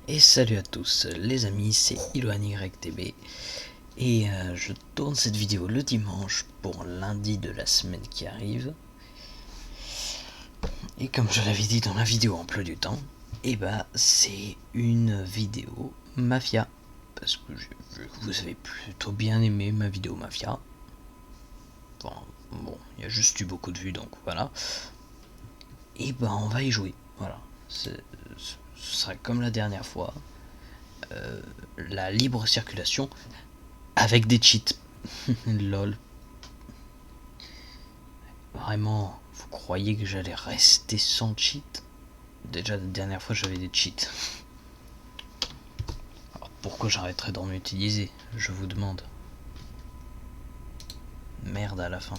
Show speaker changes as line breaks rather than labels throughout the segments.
Et salut à tous les amis, c'est YTB et je tourne cette vidéo le dimanche pour lundi de la semaine qui arrive. Et comme je l'avais dit dans la vidéo emploi du temps, c'est une vidéo Mafia. Parce que vous avez plutôt bien aimé ma vidéo Mafia. Bon, il y a juste eu beaucoup de vues donc voilà. Et on va y jouer, voilà. Ce sera comme la dernière fois. La libre circulation avec des cheats. Lol. Vraiment, vous croyez que j'allais rester sans cheat? Déjà la dernière fois j'avais des cheats. Alors pourquoi j'arrêterais d'en utiliser, je vous demande? Merde à la fin.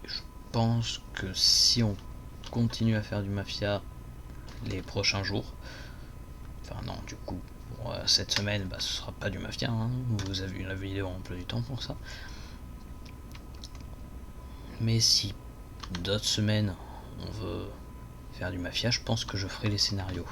Je pense que si on continue à faire du mafia les prochains jours, enfin non, du coup pour cette semaine ce sera pas du mafia, hein. Vous avez vu la vidéo en emploi du temps pour ça. Mais si d'autres semaines on veut faire du mafia, je pense que je ferai les scénarios.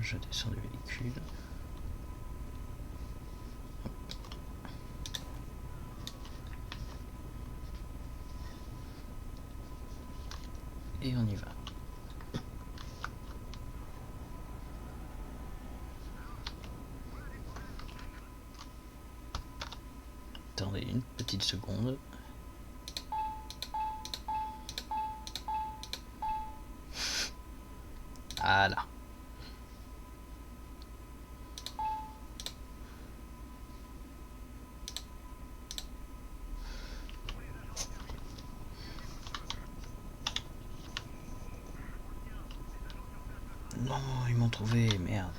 Je descends du véhicule. Et on y va. Attendez une petite seconde. Voilà. Non, ils m'ont trouvé, merde.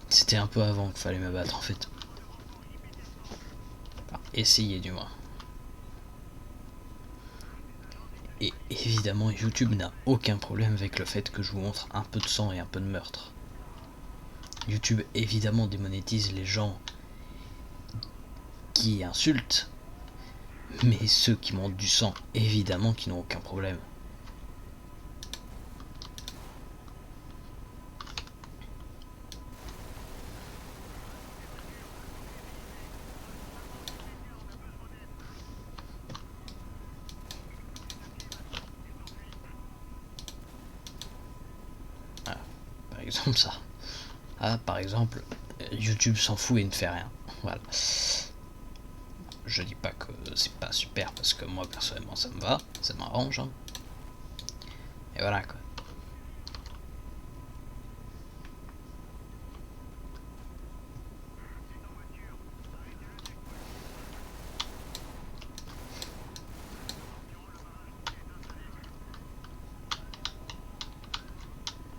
C'était un peu avant qu'il fallait me battre en fait. Enfin, essayer du moins. Et évidemment, YouTube n'a aucun problème avec le fait que je vous montre un peu de sang et un peu de meurtre. YouTube évidemment démonétise les gens qui insultent, mais ceux qui montrent du sang, évidemment qui n'ont aucun problème. Ah, par exemple ça. Ah, par exemple, YouTube s'en fout et ne fait rien. Voilà. Je dis pas que c'est pas super parce que moi personnellement ça me va, ça m'arrange. Hein. Et voilà quoi.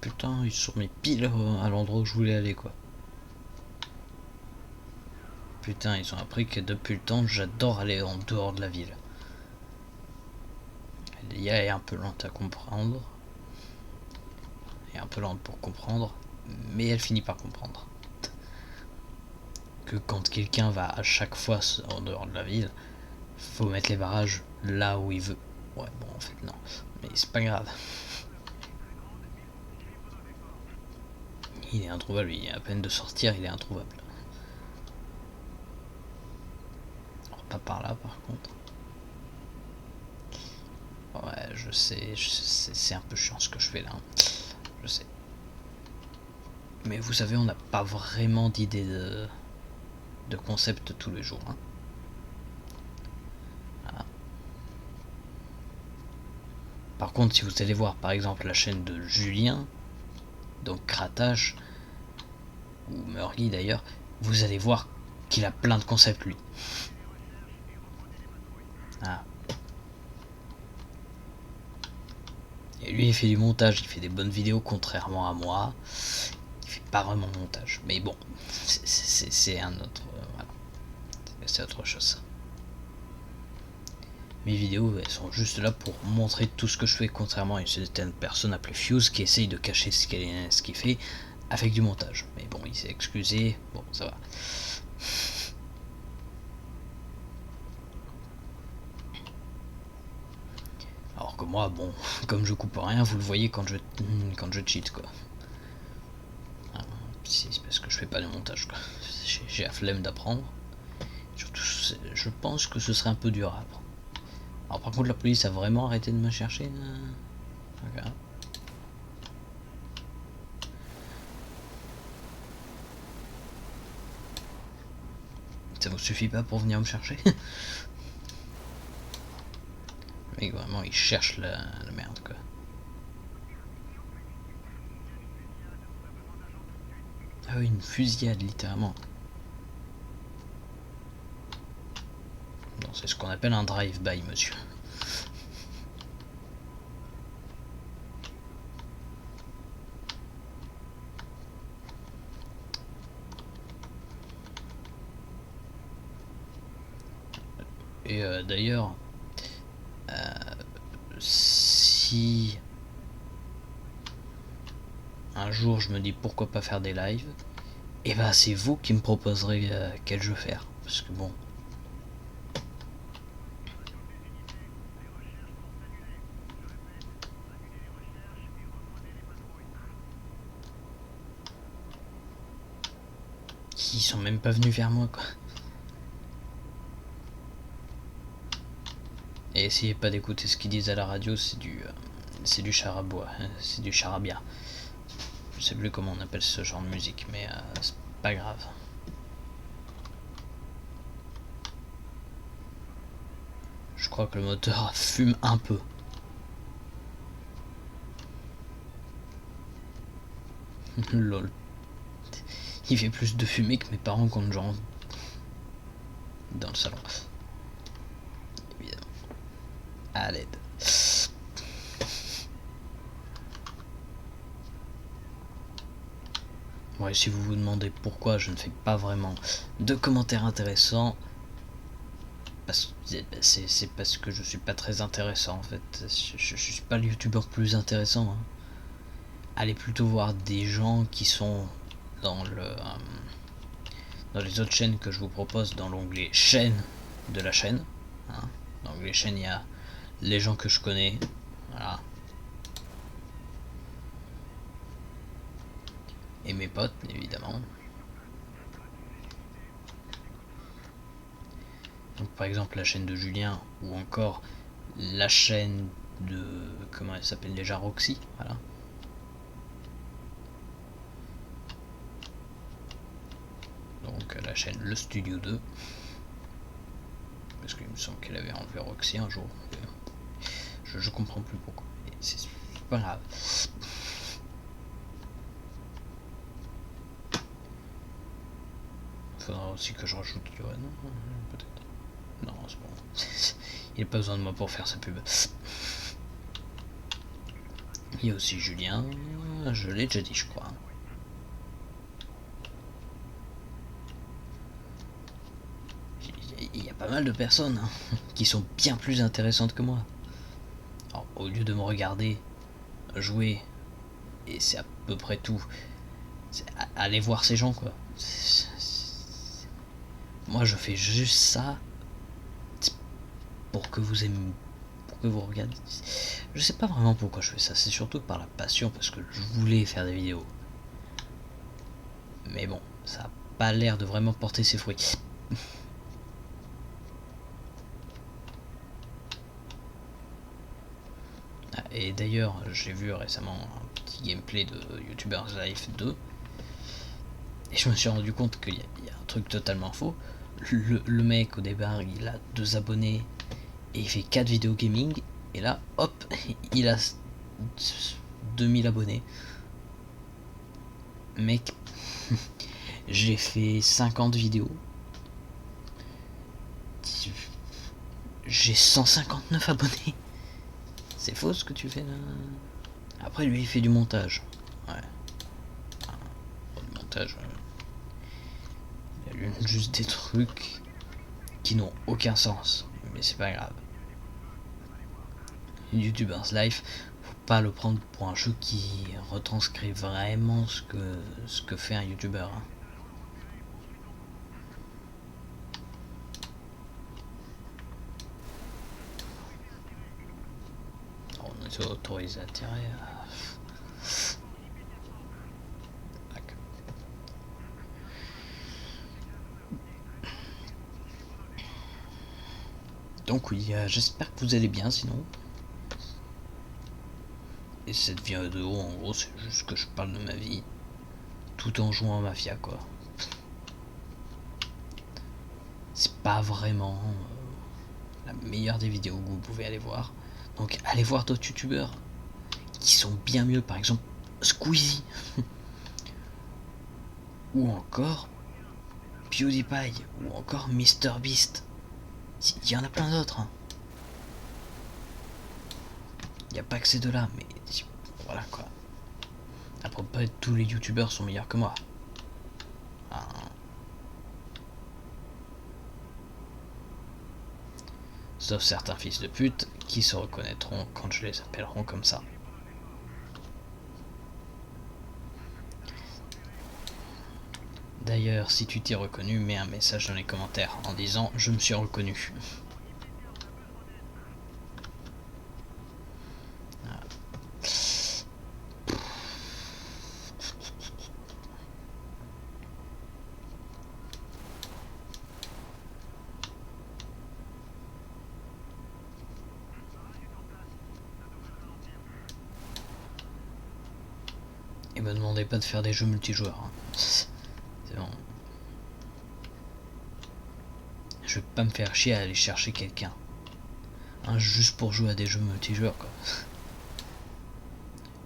Putain, ils sont mis pile à l'endroit où je voulais aller quoi. Putain, ils ont appris que depuis le temps j'adore aller en dehors de la ville. L'IA est un peu lente à comprendre. Et un peu lente pour comprendre. Mais elle finit par comprendre. Que quand quelqu'un va à chaque fois en dehors de la ville, faut mettre les barrages là où il veut. Ouais, bon, en fait, non. Mais c'est pas grave. Il est introuvable, il est à peine de sortir, il est introuvable. Alors, pas par là, par contre. Ouais, je sais, c'est un peu chiant ce que je fais là. Je sais. Mais vous savez, on n'a pas vraiment d'idée de concept tous les jours. Hein. Voilà. Par contre, si vous allez voir par exemple la chaîne de Julien, donc Kratache, ou Murgy d'ailleurs, vous allez voir qu'il a plein de concepts lui. Ah. Et lui il fait du montage, il fait des bonnes vidéos contrairement à moi. Il fait pas vraiment de montage. Mais bon, c'est un autre... voilà. C'est autre chose. Mes vidéos elles sont juste là pour montrer tout ce que je fais, contrairement à une certaine personne appelée Fuse qui essaye de cacher ce qu'il fait avec du montage. Mais bon, il s'est excusé, bon ça va. Alors que moi, bon, comme je coupe rien, vous le voyez quand je cheat quoi. C'est parce que je fais pas de montage quoi. J'ai la flemme d'apprendre. Surtout, je pense que ce serait un peu dur à apprendre. Alors par contre la police a vraiment arrêté de me chercher. Okay. Ça vous suffit pas pour venir me chercher? Le mec vraiment il cherche la merde quoi. Ah oui, une fusillade littéralement. Non, c'est ce qu'on appelle un drive-by monsieur. Et d'ailleurs, si un jour je me dis pourquoi pas faire des lives, et bah c'est vous qui me proposerez quel jeu faire. Parce que bon. Ils sont même pas venus vers moi quoi. Et essayez pas d'écouter ce qu'ils disent à la radio, c'est du charabia, c'est du charabia. Je sais plus comment on appelle ce genre de musique, mais c'est pas grave. Je crois que le moteur fume un peu. Lol. Il fait plus de fumée que mes parents quand j'en dans le salon. Évidemment. À l'aide. Ouais, si vous vous demandez pourquoi je ne fais pas vraiment de commentaires intéressants, c'est parce que je suis pas très intéressant en fait. Je suis pas le youtubeur plus intéressant. Hein. Allez plutôt voir des gens qui sont dans les autres chaînes que je vous propose dans l'onglet chaîne de la chaîne. Hein. Dans l'onglet chaîne, il y a les gens que je connais. Voilà. Et mes potes, évidemment. Donc par exemple la chaîne de Julien ou encore la chaîne de... comment elle s'appelle déjà, Roxy, voilà. Donc la chaîne Le Studio 2. Parce qu'il me semble qu'elle avait enlevé Roxy un jour. Je comprends plus pourquoi. C'est pas grave. Faudra aussi que je rajoute Johan, peut-être. Non, c'est bon. Il n'a pas besoin de moi pour faire sa pub. Il y a aussi Julien, je l'ai déjà dit je crois. Il y a pas mal de personnes hein, qui sont bien plus intéressantes que moi. Alors, au lieu de me regarder jouer, et c'est à peu près tout, allez voir ces gens quoi. Moi je fais juste ça pour que vous aimez, pour que vous regardez. Je sais pas vraiment pourquoi je fais ça, c'est surtout par la passion parce que je voulais faire des vidéos. Mais bon, ça a pas l'air de vraiment porter ses fruits. Et d'ailleurs, j'ai vu récemment un petit gameplay de YouTubers Life 2 et je me suis rendu compte qu'il y a un truc totalement faux. Le mec au départ il a 2 abonnés et il fait 4 vidéos gaming et là hop il a 2000 abonnés. Mec, j'ai fait 50 vidéos, j'ai 159 abonnés. C'est faux ce que tu fais là. Après lui il fait du montage. Ouais. Du montage. Il y a juste des trucs qui n'ont aucun sens. Mais c'est pas grave. YouTuber's Life, faut pas le prendre pour un jeu qui retranscrit vraiment ce que fait un YouTuber. Hein. On est autorisé à tirer. Donc oui, j'espère que vous allez bien sinon. Et cette vidéo en gros c'est juste que je parle de ma vie tout en jouant à Mafia quoi. C'est pas vraiment la meilleure des vidéos que vous pouvez aller voir. Donc allez voir d'autres youtubeurs qui sont bien mieux, par exemple Squeezie ou encore PewDiePie ou encore MrBeast. Il y en a plein d'autres. Hein. Il n'y a pas que ces deux-là, mais voilà quoi. Après, pas tous les youtubeurs sont meilleurs que moi. Hein. Sauf certains fils de pute qui se reconnaîtront quand je les appellerai comme ça. D'ailleurs, si tu t'es reconnu, mets un message dans les commentaires en disant je me suis reconnu. Et me demandez pas de faire des jeux multijoueurs. Hein. C'est bon. Je vais pas me faire chier à aller chercher quelqu'un. Hein, juste pour jouer à des jeux multijoueurs quoi.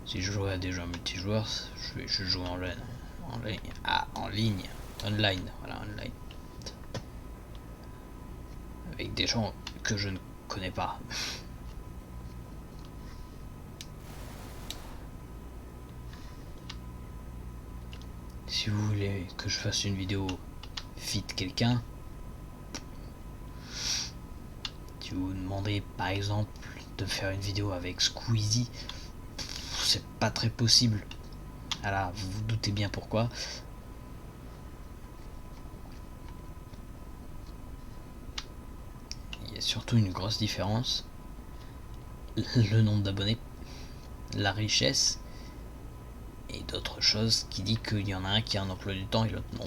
Si je jouais à des jeux multijoueurs, je joue en ligne. En ligne. Online. Voilà, online. Avec des gens que je ne connais pas. Si vous voulez que je fasse une vidéo fit quelqu'un, si vous demandez par exemple de faire une vidéo avec Squeezie, c'est pas très possible. Alors vous vous doutez bien pourquoi. Il y a surtout une grosse différence. Le nombre d'abonnés, la richesse et d'autres choses qui dit qu'il y en a un qui a un emploi du temps et l'autre non.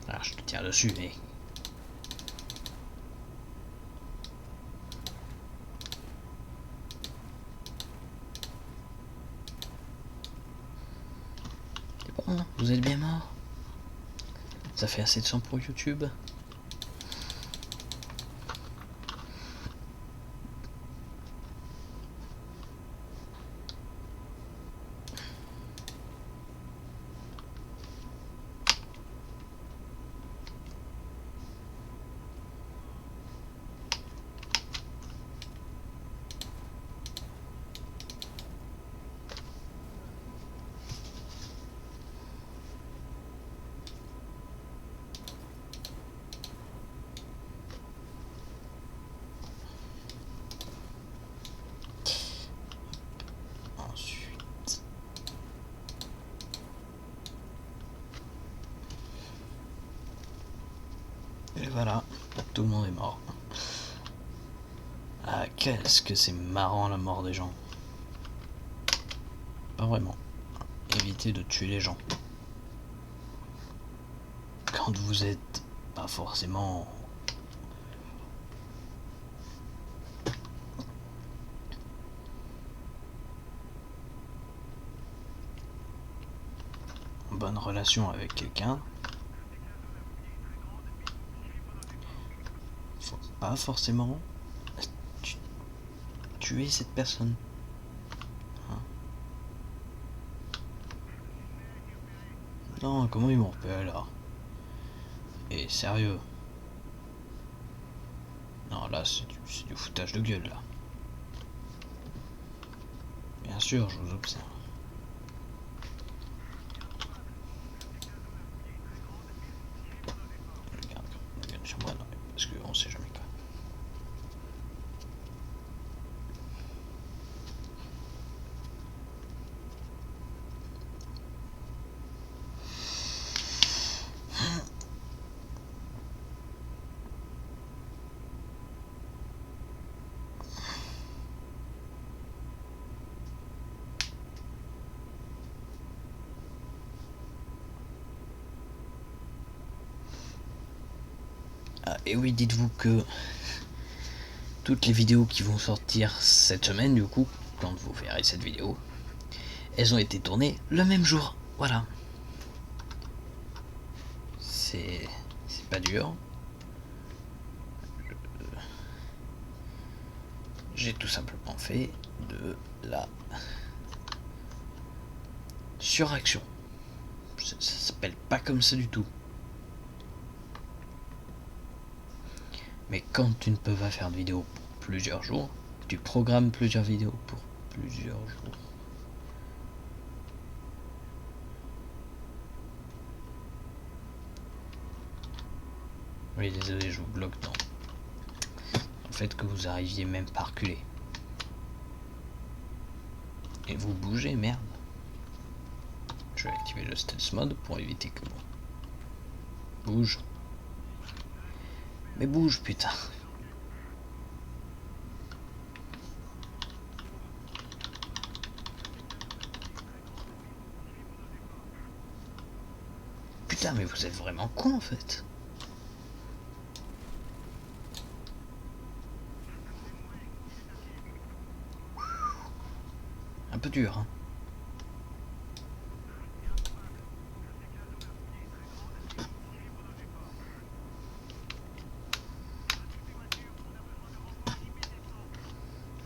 Alors je te tire dessus mais... C'est bon, vous êtes bien mort. Ça fait assez de sang pour YouTube. Et voilà, tout le monde est mort. Ah, qu'est-ce que c'est marrant la mort des gens. Pas vraiment. Évitez de tuer les gens. Quand vous êtes pas forcément... en bonne relation avec quelqu'un, faut pas forcément tuer cette personne. Hein. Non, comment ils m'ont repéré là? Et sérieux? Non, là, c'est du foutage de gueule, là. Bien sûr, je vous observe. Regarde sur moi, non, parce qu'on sait jamais quoi. Ah, et oui, dites-vous que toutes les vidéos qui vont sortir cette semaine, du coup, quand vous verrez cette vidéo, elles ont été tournées le même jour. Voilà. C'est pas dur. J'ai tout simplement fait de la suraction. Ça s'appelle pas comme ça du tout. Mais quand tu ne peux pas faire de vidéo pour plusieurs jours, tu programmes plusieurs vidéos pour plusieurs jours. Oui, désolé, je vous bloque dans le fait que vous arriviez même pas à reculer. Et vous bougez, merde. Je vais activer le stealth mode pour éviter que bon. Bouge. Mais bouge, putain. Putain, mais vous êtes vraiment con en fait. Un peu dur, hein.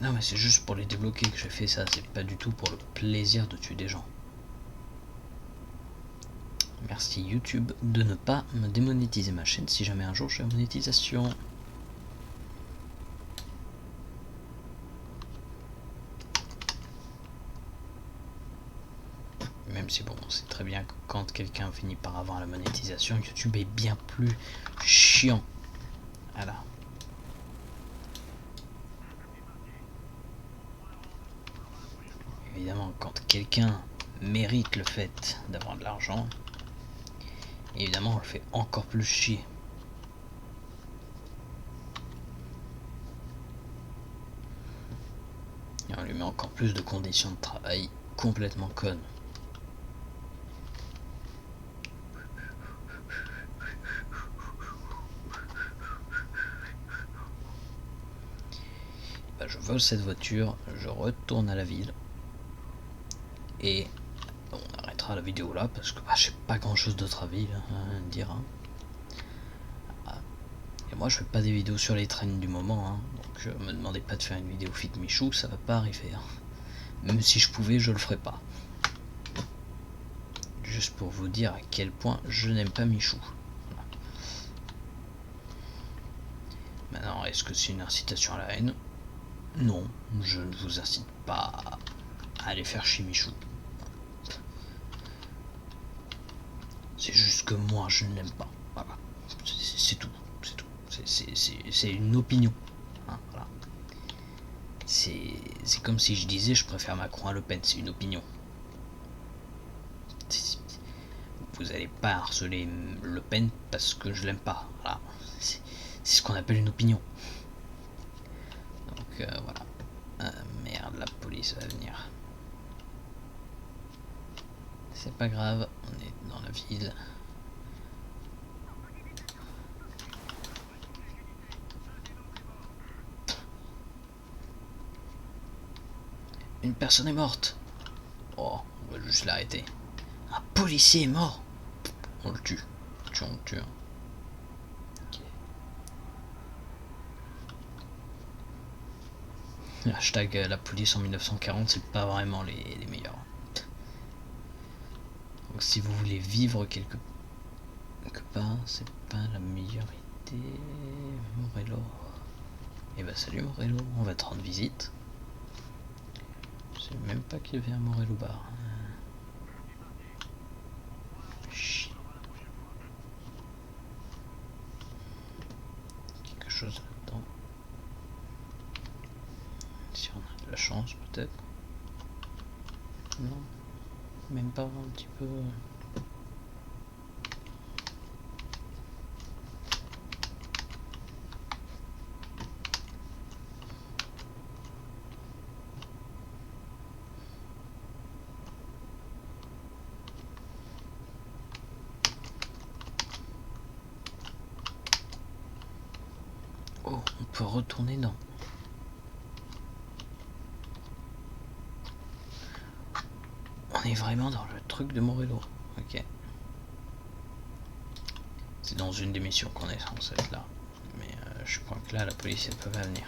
Non mais c'est juste pour les débloquer que j'ai fait ça, c'est pas du tout pour le plaisir de tuer des gens. Merci YouTube de ne pas me démonétiser ma chaîne si jamais un jour j'ai la monétisation. Même si bon, c'est très bien que quand quelqu'un finit par avoir la monétisation, YouTube est bien plus chiant. Voilà. Évidemment, quand quelqu'un mérite le fait d'avoir de l'argent, évidemment on le fait encore plus chier. Et on lui met encore plus de conditions de travail complètement connes. Bah, je vole cette voiture, je retourne à la ville. Et on arrêtera la vidéo là parce que bah, j'ai pas grand chose d'autre à dire. Hein. Ah. Et moi je fais pas des vidéos sur les trends du moment, hein. Donc me demandez pas de faire une vidéo fit Michou, ça va pas arriver. Hein. Même si je pouvais, je le ferais pas. Juste pour vous dire à quel point je n'aime pas Michou. Voilà. Maintenant, est-ce que c'est une incitation à la haine? Non, je ne vous incite pas à aller faire chez Michou. C'est juste que moi je ne l'aime pas. Voilà. C'est tout. C'est tout. C'est une opinion. Hein, voilà. C'est comme si je disais je préfère Macron à Le Pen. C'est une opinion. Vous n'allez pas harceler Le Pen parce que je l'aime pas. Voilà. C'est ce qu'on appelle une opinion. Donc voilà. Merde, la police va venir. C'est pas grave, on est dans la ville. Une personne est morte. Oh, on va juste l'arrêter. Un policier est mort. On le tue. On le tue. Okay. Hashtag la police en 1940, c'est pas vraiment les meilleurs. Donc si vous voulez vivre quelque part, c'est pas la meilleure idée. Morello. Et bah salut Morello, on va te rendre visite. Je sais même pas qu'il y avait un Morello bar. Chut. Quelque chose là-dedans. Si on a de la chance peut-être. Non, même pas un petit peu. Oh, on peut retourner dans. On est vraiment dans le truc de Morello. Ok. C'est dans une des missions qu'on est censé être là. Mais je crois que là, la police, elle peut pas venir.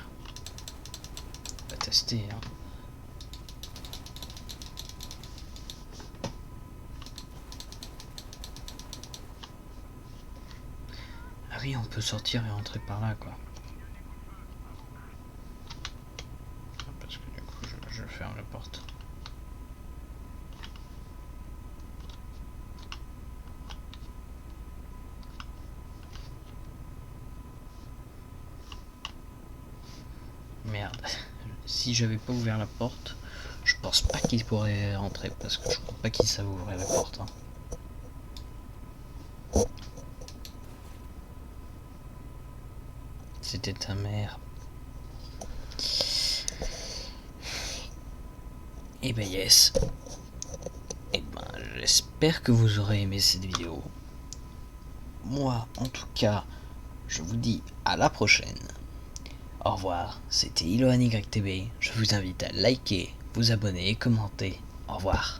On va tester, hein. Ah oui, on peut sortir et entrer par là, quoi. Parce que du coup, je ferme la porte. Merde. Si j'avais pas ouvert la porte, je pense pas qu'il pourrait rentrer. Parce que je crois pas qu'il savent ouvrir la porte, hein. C'était ta mère. Et ben yes. Et ben j'espère que vous aurez aimé cette vidéo. Moi en tout cas, je vous dis à la prochaine. Au revoir, c'était YTB. Je vous invite à liker, vous abonner et commenter. Au revoir.